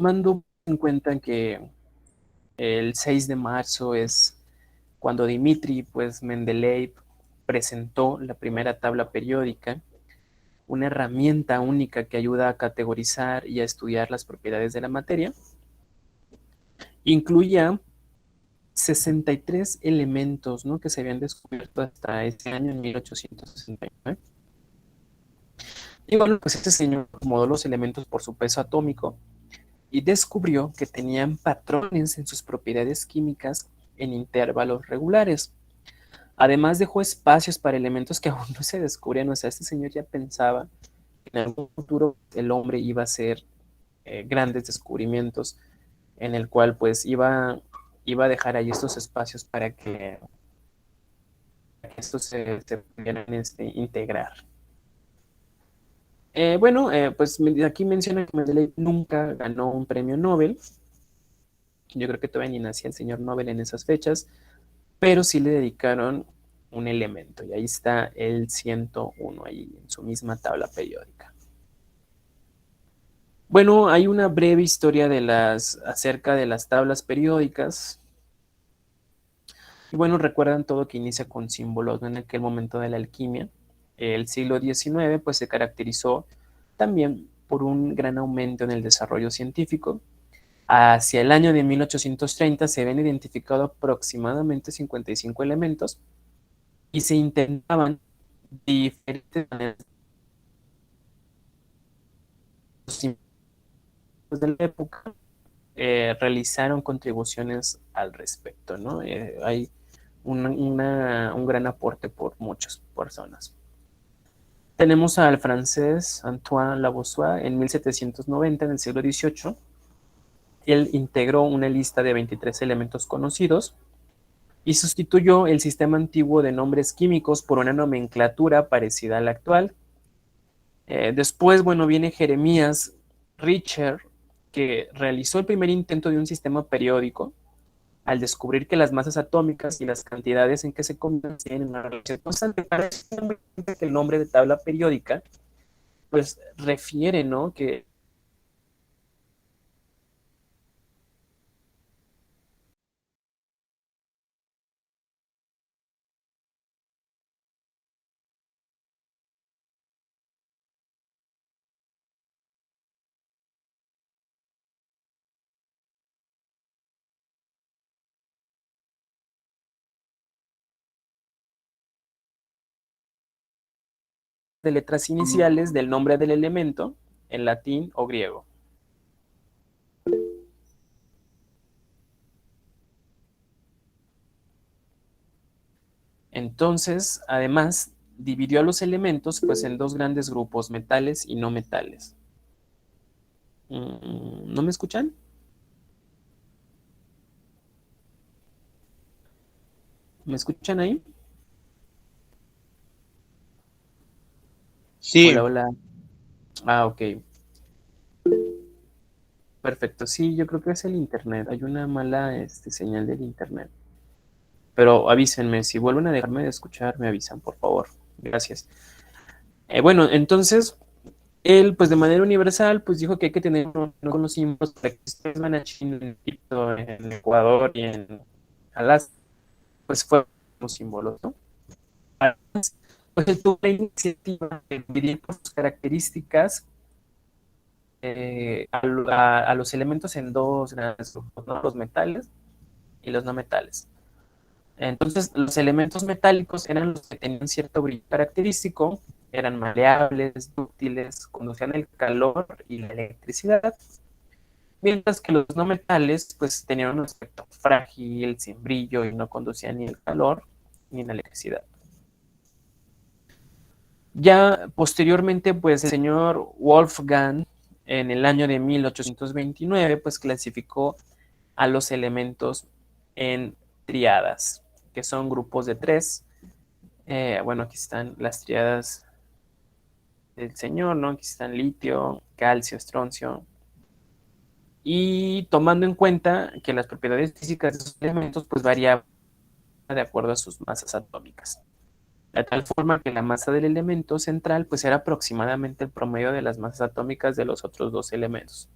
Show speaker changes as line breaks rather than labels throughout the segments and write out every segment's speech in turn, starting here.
tomando en cuenta que el 6 de marzo es cuando Dmitri, pues Mendeleev, presentó la primera tabla periódica, una herramienta única que ayuda a categorizar y a estudiar las propiedades de la materia. Incluía 63 elementos, ¿no?, que se habían descubierto hasta ese año, en 1869. Y bueno, pues este señor acomodó los elementos por su peso atómico y descubrió que tenían patrones en sus propiedades químicas en intervalos regulares. Además dejó espacios para elementos que aún no se descubrían. O sea, este señor ya pensaba que en algún futuro el hombre iba a hacer grandes descubrimientos, en el cual pues iba a dejar ahí estos espacios para que estos se pudieran integrar. Pues aquí menciona que Mendeleev nunca ganó un premio Nobel. Yo creo que todavía ni nacía el señor Nobel en esas fechas, pero sí le dedicaron un elemento, y ahí está el 101, ahí en su misma tabla periódica. Bueno, hay una breve historia acerca de las tablas periódicas. Y bueno, recuerdan todo que inicia con símbolos, ¿no? En aquel momento de la alquimia. El siglo XIX pues se caracterizó también por un gran aumento en el desarrollo científico. Hacia el año de 1830 se habían identificado aproximadamente 55 elementos y se intentaban diferentes maneras. Los científicos de la época realizaron contribuciones al respecto, ¿no? Hay un gran aporte por muchas personas. Tenemos al francés Antoine Lavoisier en 1790, en el siglo XVIII. Él integró una lista de 23 elementos conocidos y sustituyó el sistema antiguo de nombres químicos por una nomenclatura parecida a la actual. Después, bueno, viene Jeremías Richer, que realizó el primer intento de un sistema periódico al descubrir que las masas atómicas y las cantidades en que se combinan tienen una relación constante. Para eso que el nombre de tabla periódica, pues refiere, ¿no?, que de letras iniciales del nombre del elemento en latín o griego. Entonces, además, dividió a los elementos pues en dos grandes grupos, metales y no metales. ¿No me escuchan? ¿Me escuchan ahí? Hola,
Sí,
hola. Ok, perfecto. Sí, yo creo que es el internet. Hay una mala señal del internet. Pero avísenme, si vuelven a dejarme de escuchar, me avisan, por favor. Gracias. Bueno, entonces, él, pues de manera universal, pues dijo que hay que tener unos conocimientos para que ustedes van a China, en Egipto, en Ecuador y en Alaska, pues fue unos símbolos, ¿no? Además, pues él tuvo la iniciativa de dividir por sus características a los elementos en dos grandes grupos, ¿no? Los metales y los no metales. Entonces, los elementos metálicos eran los que tenían cierto brillo característico, eran maleables, dúctiles, conducían el calor y la electricidad, mientras que los no metales pues tenían un aspecto frágil, sin brillo y no conducían ni el calor ni la electricidad. Ya posteriormente, pues el señor Wolfgang, en el año de 1829, pues clasificó a los elementos en triadas, que son grupos de tres. Bueno, aquí están las triadas del señor, ¿no? Aquí están litio, calcio, estroncio. Y tomando en cuenta que las propiedades físicas de esos elementos pues variaban de acuerdo a sus masas atómicas. De tal forma que la masa del elemento central pues era aproximadamente el promedio de las masas atómicas de los otros dos elementos.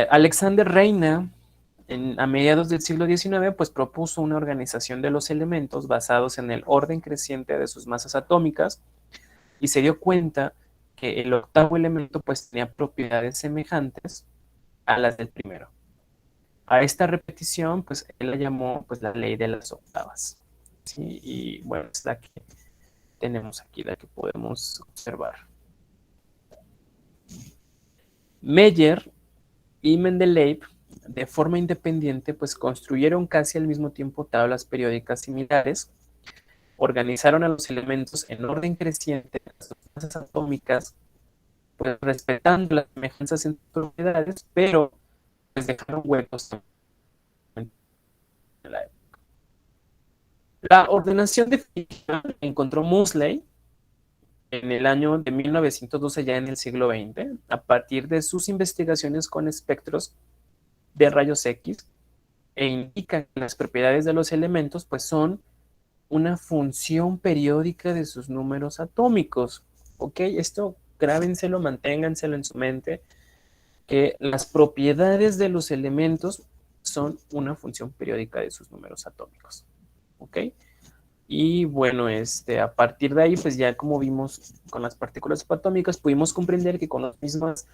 Alexander Reina, a mediados del siglo XIX, pues propuso una organización de los elementos basados en el orden creciente de sus masas atómicas y se dio cuenta que el octavo elemento pues tenía propiedades semejantes a las del primero. A esta repetición, pues él la llamó pues la ley de las octavas. ¿Sí? Y bueno, es la que tenemos aquí, la que podemos observar. Meyer y Mendeleev, de forma independiente, pues construyeron casi al mismo tiempo tablas periódicas similares, organizaron a los elementos en orden creciente de las masas atómicas, pues respetando las semejanzas en propiedades, pero pues dejaron huecos en la época. La ordenación definitiva encontró Moseley en el año de 1912, ya en el siglo XX, a partir de sus investigaciones con espectros de rayos X, e indica que las propiedades de los elementos pues son una función periódica de sus números atómicos. ¿Ok? Esto grábenselo, manténganselo en su mente, que las propiedades de los elementos son una función periódica de sus números atómicos. ¿Ok? Y bueno, a partir de ahí, pues ya como vimos con las partículas subatómicas, pudimos comprender que con las mismas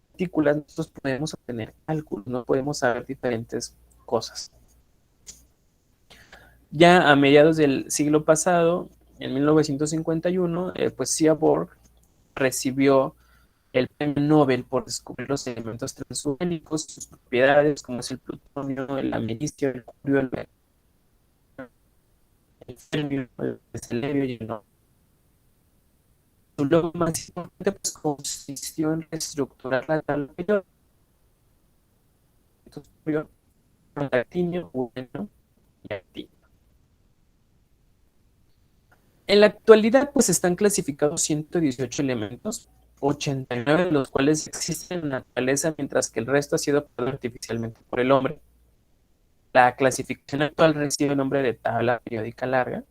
partículas nosotros podemos obtener cálculos, no podemos saber diferentes cosas. Ya a mediados del siglo pasado, en 1951, pues Seaborg recibió el premio Nobel por descubrir los elementos transurgánicos, sus propiedades, como es el plutonio, el americio, el curio, el fermio, el celerio y el no. Su logro más importante pues, consistió en reestructurar la tabla periódica, actinio, urano y actinio. En la actualidad, pues están clasificados 118 elementos, 89 de los cuales existen en la naturaleza, mientras que el resto ha sido creado artificialmente por el hombre. La clasificación actual recibe el nombre de tabla periódica larga,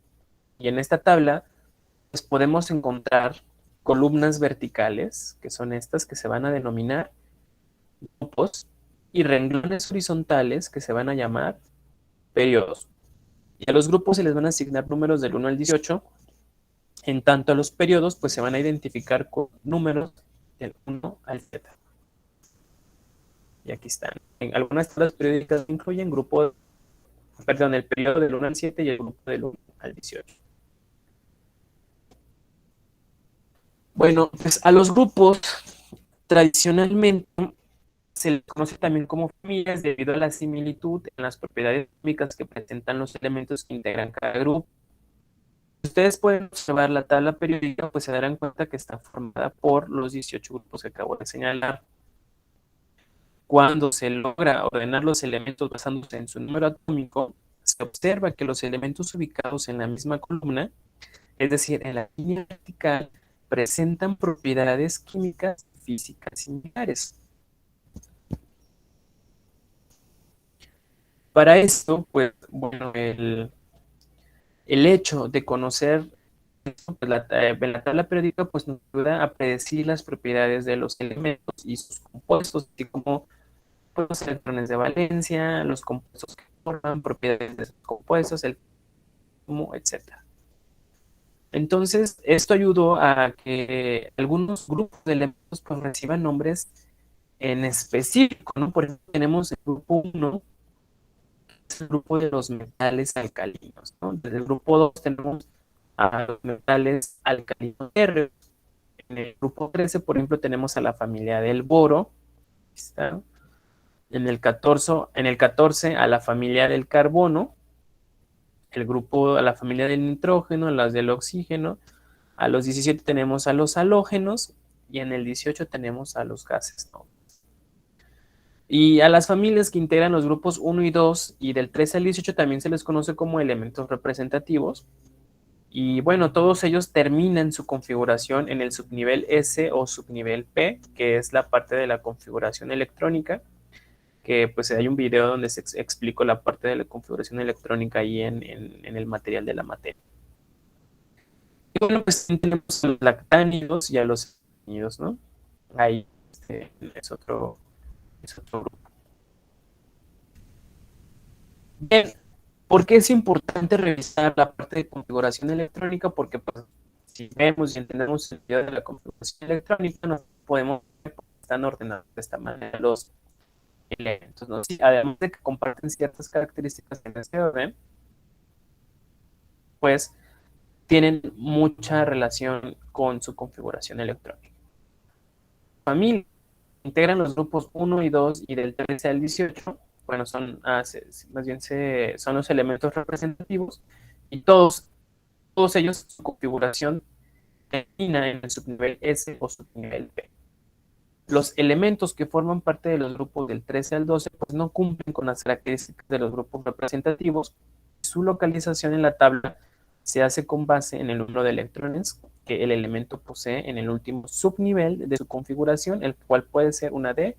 y en esta tabla pues podemos encontrar columnas verticales, que son estas que se van a denominar grupos, y renglones horizontales que se van a llamar periodos. Y a los grupos se les van a asignar números del 1 al 18, en tanto a los periodos pues se van a identificar con números del 1 al 7. Y aquí están. En algunas tablas periódicas incluyen el periodo del 1 al 7 y el grupo del 1 al 18. Bueno, pues a los grupos tradicionalmente se les conoce también como familias debido a la similitud en las propiedades químicas que presentan los elementos que integran cada grupo. Si ustedes pueden observar la tabla periódica, pues se darán cuenta que está formada por los 18 grupos que acabo de señalar. Cuando se logra ordenar los elementos basándose en su número atómico, se observa que los elementos ubicados en la misma columna, es decir, en la línea vertical, presentan propiedades químicas y físicas similares. Para esto, pues, bueno, el hecho de conocer pues, la tabla periódica pues, nos ayuda a predecir las propiedades de los elementos y sus compuestos, así como pues, los electrones de valencia, los compuestos que forman, propiedades de esos compuestos, el etcétera. Entonces, esto ayudó a que algunos grupos de elementos pues, reciban nombres en específico, ¿no? Por ejemplo, tenemos el grupo 1, que es el grupo de los metales alcalinos, ¿no? Desde el grupo 2 tenemos a los metales alcalinos R. En el grupo 13, por ejemplo, tenemos a la familia del boro. ¿Está? En el 14 a la familia del carbono, a la familia del nitrógeno, las del oxígeno. A los 17 tenemos a los halógenos y en el 18 tenemos a los gases, ¿no? Y a las familias que integran los grupos 1 y 2 y del 13 al 18 también se les conoce como elementos representativos. Y bueno, todos ellos terminan su configuración en el subnivel S o subnivel P, que es la parte de la configuración electrónica, que pues hay un video donde se explico la parte de la configuración electrónica ahí en el material de la materia. Y bueno, pues tenemos a los lactánidos y a los ácidos, ¿no? Ahí es es otro grupo. Bien, ¿por qué es importante revisar la parte de configuración electrónica? Porque pues, si vemos y entendemos el sentido de la configuración electrónica, nos podemos ver cómo están ordenados de esta manera los elementos, ¿no? Sí, además de que comparten ciertas características en este orden, pues tienen mucha relación con su configuración electrónica. Familia integran los grupos 1 y 2 y del 13 al 18. Bueno, son, más bien son los elementos representativos y todos ellos, su configuración termina en el subnivel S o subnivel P. Los elementos que forman parte de los grupos del 13 al 12 pues no cumplen con las características de los grupos representativos. Su localización en la tabla se hace con base en el número de electrones que el elemento posee en el último subnivel de su configuración, el cual puede ser una D,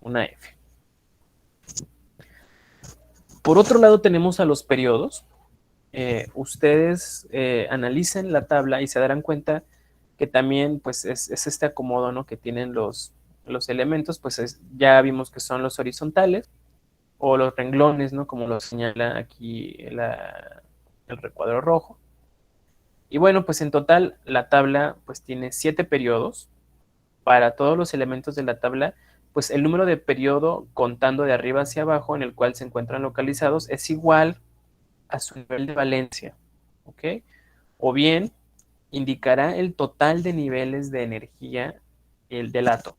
una F. Por otro lado tenemos a los periodos. Ustedes analicen la tabla y se darán cuenta que también pues es este acomodo, ¿no?, que tienen los elementos, pues ya vimos que son los horizontales o los renglones, ¿no?, como lo señala aquí el recuadro rojo. Y bueno, pues en total la tabla pues tiene 7 periodos. Para todos los elementos de la tabla, pues el número de periodo contando de arriba hacia abajo en el cual se encuentran localizados es igual a su nivel de valencia, ¿ok? O bien indicará el total de niveles de energía del átomo.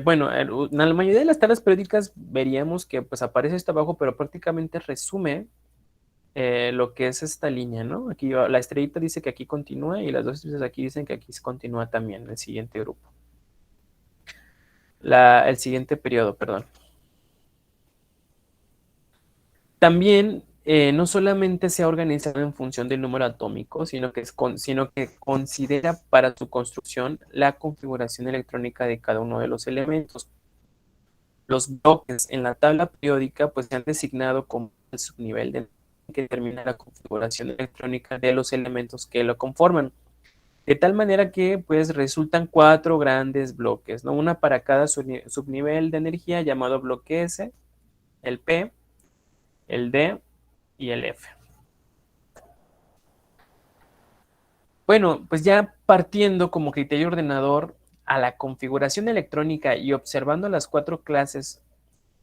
Bueno, en la mayoría de las tablas periódicas veríamos que pues aparece esto abajo, pero prácticamente resume lo que es esta línea, ¿no? Aquí la estrellita dice que aquí continúa y las dos estrellas aquí dicen que aquí continúa también el siguiente grupo. El siguiente periodo, perdón. También no solamente se ha organizado en función del número atómico, sino que considera para su construcción la configuración electrónica de cada uno de los elementos. Los bloques en la tabla periódica pues se han designado como el subnivel que determina la configuración electrónica de los elementos que lo conforman. De tal manera que pues resultan 4 grandes bloques, ¿no? Una para cada subnivel de energía llamado bloque S, el P, el D y el F. Bueno, pues ya partiendo como criterio ordenador a la configuración electrónica y observando las 4 clases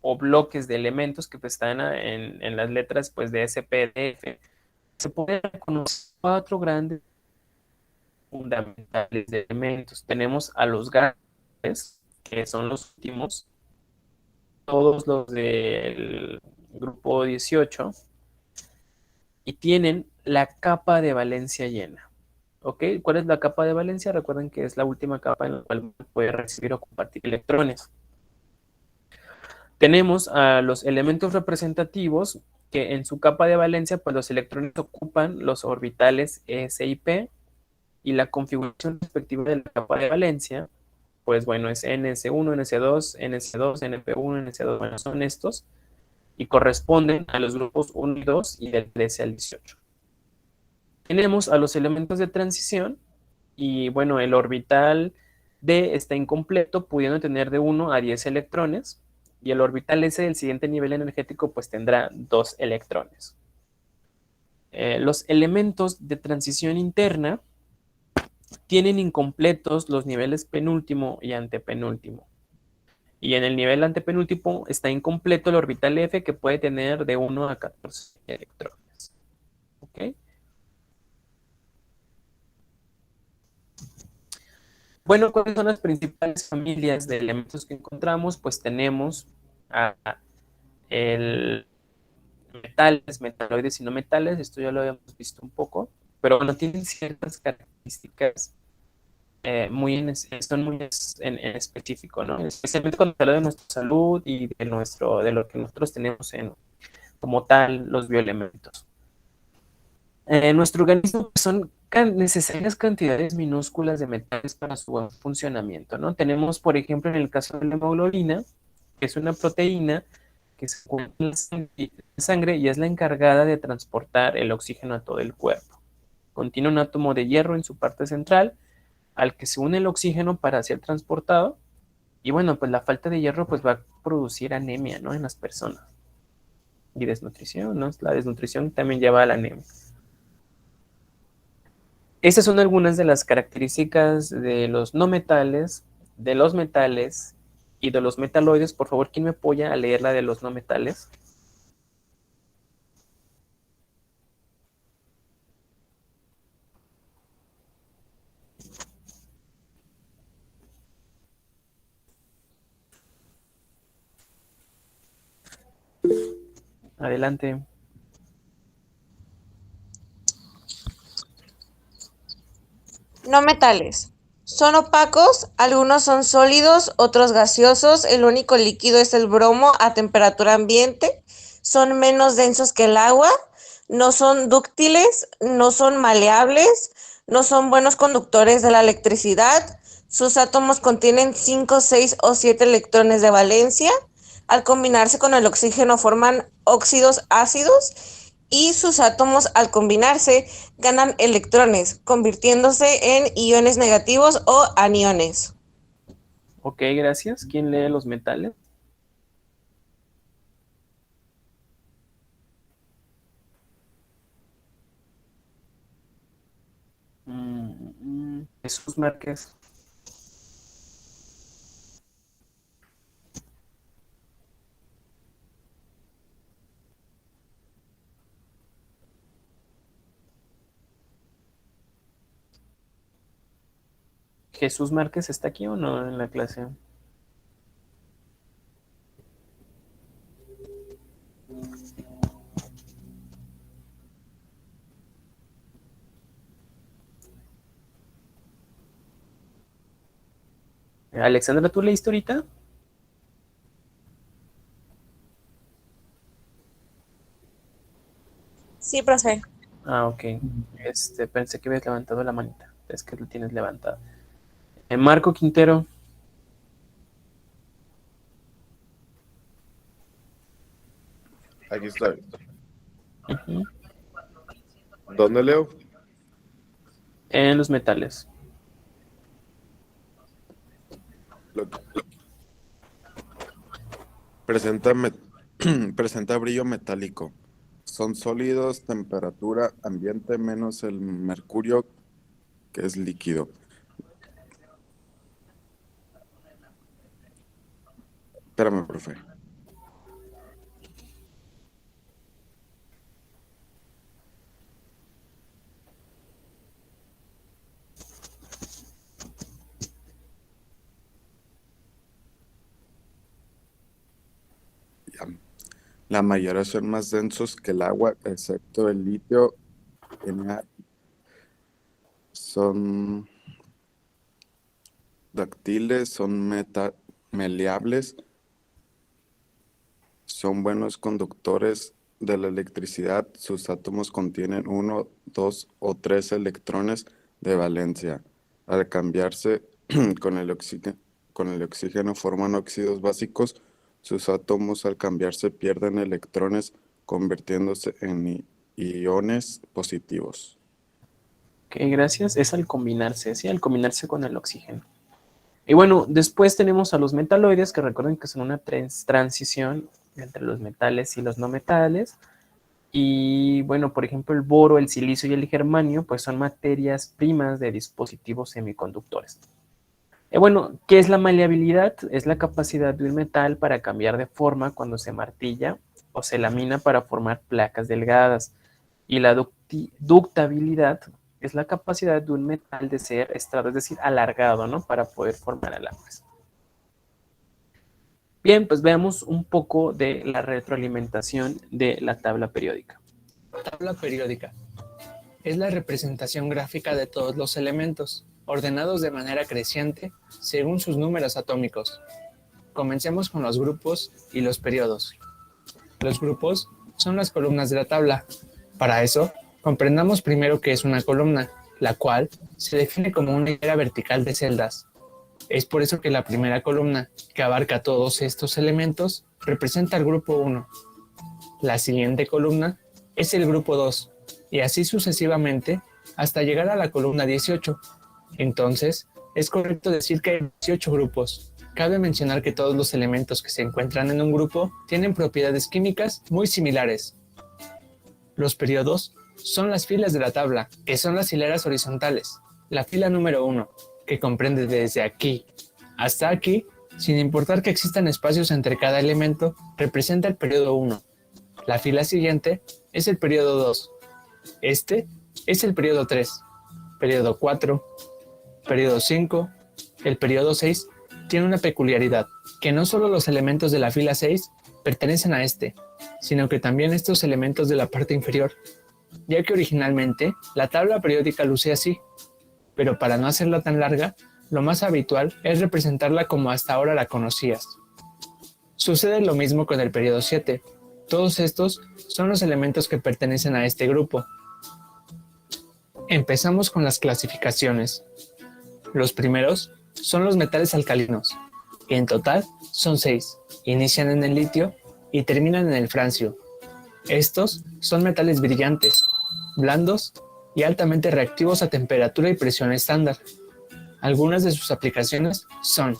o bloques de elementos que pues, están en las letras pues, de S, P, D, F, se pueden reconocer 4 grandes fundamentales de elementos. Tenemos a los grandes, que son los últimos, todos los del grupo 18, y tienen la capa de valencia llena. ¿Ok? ¿Cuál es la capa de valencia? Recuerden que es la última capa en la cual puede recibir o compartir electrones. Tenemos a los elementos representativos que en su capa de valencia, pues los electrones ocupan los orbitales S y P, y la configuración respectiva de la capa de valencia, pues bueno, es NS1, NS2, NS2, NP1, NS2, bueno, son estos, y corresponden a los grupos 1 y 2 y del 13 al 18. Tenemos a los elementos de transición, y bueno, el orbital D está incompleto, pudiendo tener de 1 a 10 electrones, y el orbital S del siguiente nivel energético pues tendrá 2 electrones. Los elementos de transición interna tienen incompletos los niveles penúltimo y antepenúltimo. Y en el nivel antepenúltimo está incompleto el orbital F, que puede tener de 1 a 14 electrones. ¿Ok? Bueno, ¿cuáles son las principales familias de elementos que encontramos? Pues tenemos el metales, metaloides y no metales. Esto ya lo habíamos visto un poco, pero bueno, tienen ciertas características son muy en específico, ¿no? Especialmente cuando se habla de nuestra salud y de lo que nosotros tenemos como tal los bioelementos. En nuestro organismo son necesarias cantidades minúsculas de metales para su buen funcionamiento, ¿no? Tenemos, por ejemplo, en el caso de la hemoglobina, que es una proteína que se encuentra en la sangre y es la encargada de transportar el oxígeno a todo el cuerpo. Contiene un átomo de hierro en su parte central al que se une el oxígeno para ser transportado. Y bueno, pues la falta de hierro pues va a producir anemia, ¿no? En las personas. Y desnutrición, ¿no? La desnutrición también lleva a la anemia. Esas son algunas de las características de los no metales, de los metales y de los metaloides. Por favor, ¿quién me apoya a leer la de los no metales? Adelante.
No metales. Son opacos, algunos son sólidos, otros gaseosos, el único líquido es el bromo a temperatura ambiente, son menos densos que el agua, no son dúctiles, no son maleables, no son buenos conductores de la electricidad, sus átomos contienen 5, 6 o 7 electrones de valencia, al combinarse con el oxígeno forman óxidos ácidos y sus átomos al combinarse ganan electrones, convirtiéndose en iones negativos o aniones.
Ok, gracias. ¿Quién lee los metales? Jesús Márquez. ¿Jesús Márquez está aquí o no en la clase? Alexandra, ¿tú leíste ahorita?
Sí, profe.
Ah, ok. Pensé que habías levantado la manita. Es que lo tienes levantada. Marco Quintero.
Aquí estoy.
Ujú.
¿Dónde leo?
En los metales.
Lo- Presenta, presenta brillo metálico. Son sólidos, temperatura ambiente menos el mercurio, que es líquido. Espérame, profe. Ya. La mayoría son más densos que el agua, excepto el litio. Na. Son dactiles, son meleables, son buenos conductores de la electricidad. Sus átomos contienen uno, dos o tres electrones de valencia. Al cambiarse con el oxígeno forman óxidos básicos. Sus átomos al cambiarse pierden electrones, convirtiéndose en iones positivos.
Ok, gracias. Es al combinarse, ¿sí? Al combinarse con el oxígeno. Y bueno, después tenemos a los metaloides, que recuerden que son una transición entre los metales y los no metales. Y bueno, por ejemplo, el boro, el silicio y el germanio, pues son materias primas de dispositivos semiconductores. Y bueno, ¿qué es la maleabilidad? Es la capacidad de un metal para cambiar de forma cuando se martilla o se lamina para formar placas delgadas. Y la ductabilidad es la capacidad de un metal de ser estrado, es decir, alargado, ¿no? Para poder formar alambre. Bien, pues veamos un poco de la retroalimentación de la tabla periódica.
Tabla periódica es la representación gráfica de todos los elementos, ordenados de manera creciente según sus números atómicos. Comencemos con los grupos y los periodos. Los grupos son las columnas de la tabla. Para eso, comprendamos primero qué es una columna, la cual se define como una hilera vertical de celdas. Es por eso que la primera columna, que abarca todos estos elementos, representa el grupo 1. La siguiente columna es el grupo 2, y así sucesivamente hasta llegar a la columna 18. Entonces, es correcto decir que hay 18 grupos. Cabe mencionar que todos los elementos que se encuentran en un grupo tienen propiedades químicas muy similares. Los periodos son las filas de la tabla, que son las hileras horizontales. La fila número 1, que comprende desde aquí hasta aquí, sin importar que existan espacios entre cada elemento, representa el periodo 1. La fila siguiente es el periodo 2. Este es el periodo 3, periodo 4, periodo 5. El periodo 6 tiene una peculiaridad, que no solo los elementos de la fila 6 pertenecen a este, sino que también estos elementos de la parte inferior, ya que originalmente la tabla periódica luce así, pero para no hacerla tan larga, lo más habitual es representarla como hasta ahora la conocías. Sucede lo mismo con el periodo 7. Todos estos son los elementos que pertenecen a este grupo. Empezamos con las clasificaciones. Los primeros son los metales alcalinos, que en total son 6. Inician en el litio y terminan en el francio. Estos son metales brillantes, blandos y altamente reactivos a temperatura y presión estándar. Algunas de sus aplicaciones son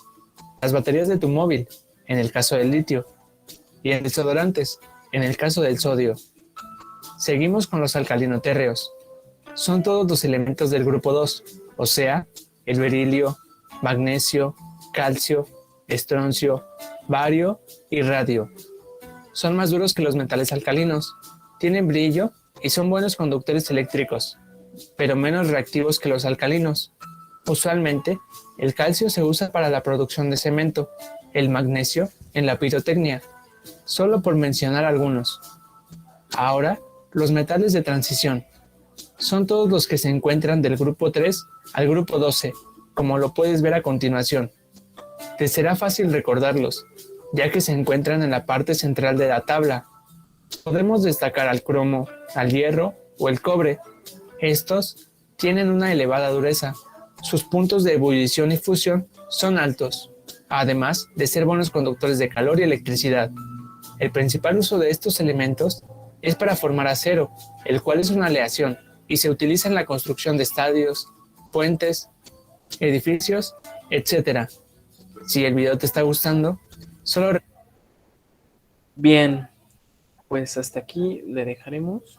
las baterías de tu móvil, en el caso del litio, y en desodorantes, en el caso del sodio. Seguimos con los alcalinotérreos. Son todos los elementos del grupo 2, o sea, el berilio, magnesio, calcio, estroncio, bario y radio. Son más duros que los metales alcalinos, tienen brillo y son buenos conductores eléctricos, pero menos reactivos que los alcalinos. Usualmente, el calcio se usa para la producción de cemento, el magnesio en la pirotecnia, solo por mencionar algunos. Ahora, los metales de transición. Son todos los que se encuentran del grupo 3 al grupo 12, como lo puedes ver a continuación. Te será fácil recordarlos, ya que se encuentran en la parte central de la tabla. Podemos destacar al cromo, al hierro o el cobre. Estos tienen una elevada dureza. Sus puntos de ebullición y fusión son altos, además de ser buenos conductores de calor y electricidad. El principal uso de estos elementos es para formar acero, el cual es una aleación y se utiliza en la construcción de estadios, puentes, edificios, etc. Si el video te está gustando, solo...
Bien, pues hasta aquí le dejaremos.